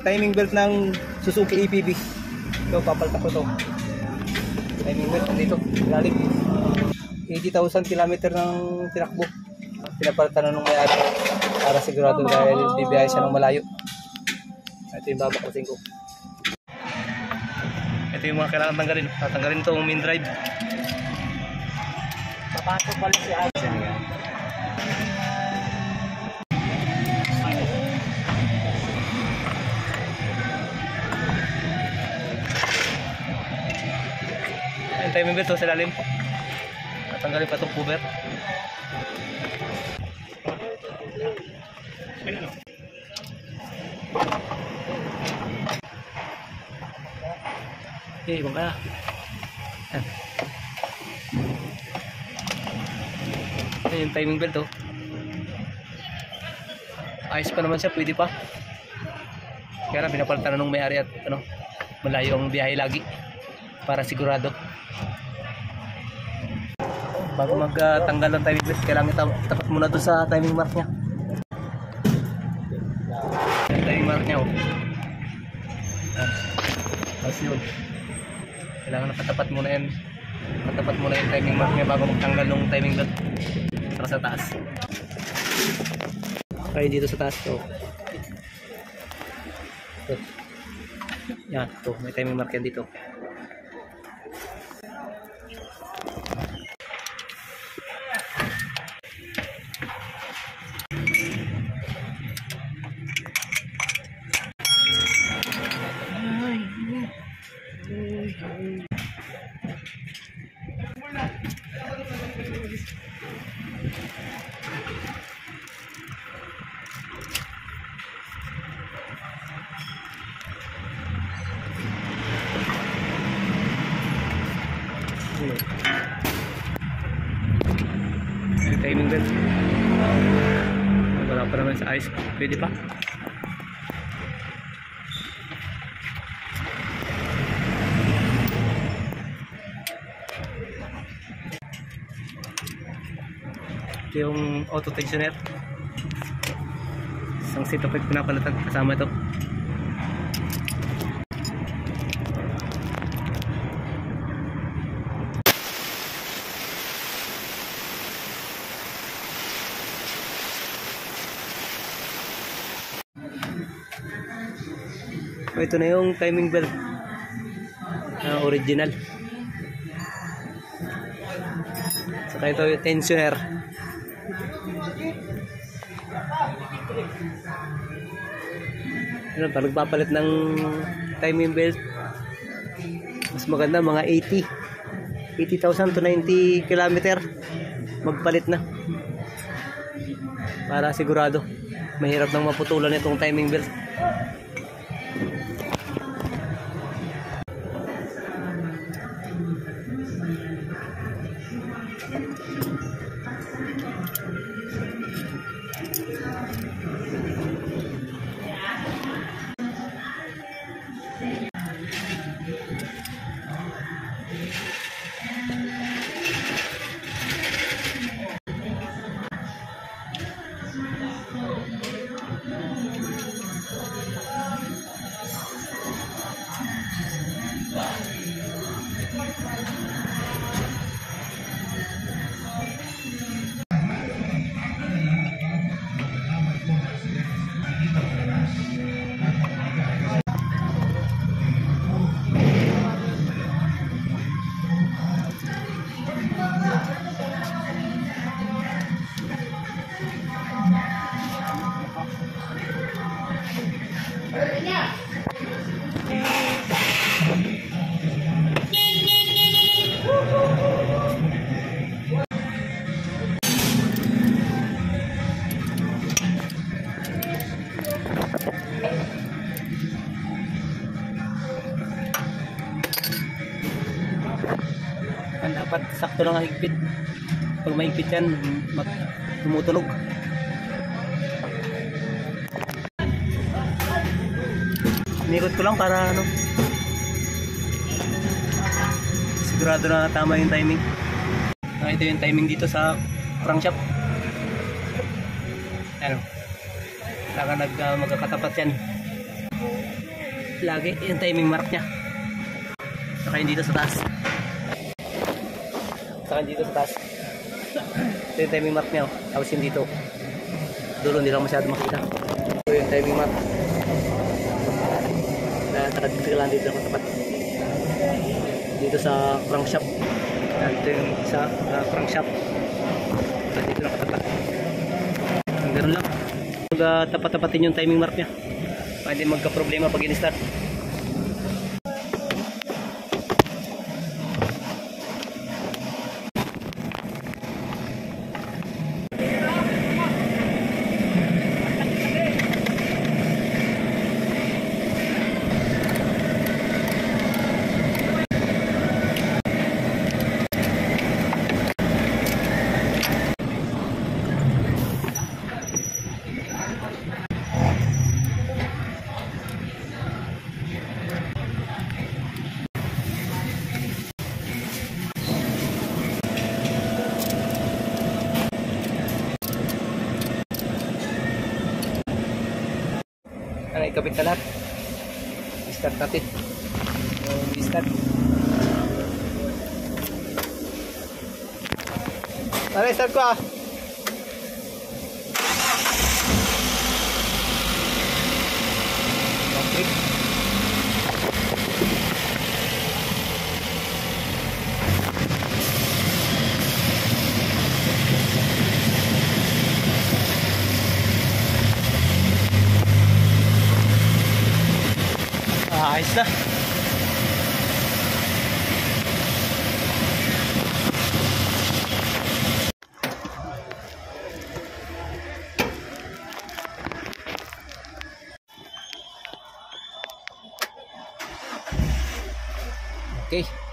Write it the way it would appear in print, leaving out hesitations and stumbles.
Timing belt ng Suzuki EPV. Ito, papalta ko to. Timing belt dito, galing 80,000 kilometer ng tinakbo. Pinapalitan na nung may-ari para sigurado dahil bibiyahe siya ng malayo. Ito yung babaklasin ko. Ito yung mga kailangan tanggalin. Tatanggalin itong main drive. Papasok pala si Alex. Yung timing belt sa lalim. Tatanggalin pa itong cover. Okay, ibang kaya. Ito yung timing belt oh. Ayos pa naman siya, pwede pa. Kaya lang pinapalitan na nung may-ari at ano, malayo ang biyahe lagi para sigurado. Bago magtanggal ng timing belt, kailangan tapat muna doon sa timing mark niya. Yung timing mark niya oh. Tapos yun, kailangan nakatapat muna yan. Nakatapat muna yung timing mark niya bago magtanggal ng timing belt. Saka sa taas. Kaya dito sa taas to. Yan, to, may timing mark yan dito. Timing belt wala pa naman sa ice, pwede pa. Ito yung auto tensioner, isang set of pinapalitan kasama ito. Ito na yung timing belt original. Saka ito yung tensioner. Ano, pag nagpapalit ng timing belt, mas maganda mga 80,000 to 90 km magpalit na para sigurado. Mahirap nang maputulan itong timing belt. Dapat sakto lang ang higpit. Pag mahigpit yan, tumutunog. Inikot ko lang para ano, sigurado na tama yung timing. Ito yung timing dito sa crankshaft. Ano, Saka magkakatapat yan. Lagi yung timing mark niya. Saka yung dito sa taas. Saka yung dito sa taas. Ito yung timing mark niya. Tapos yung dito. Dulo hindi lang masyado makita. Ito yung timing mark. Nakadiktilan dito lang katapat. Dito sa crankshaft. Ito yung sa crankshaft. Dito lang katapat. Ganun lang. Tapat-tapatin yung timing mark niya. Para hindi magka-problema pag in-start. Ano, ikabit na lahat. I-start natin. I-start. Ano, i-start ko ah. Okay. Ayos na. Okay.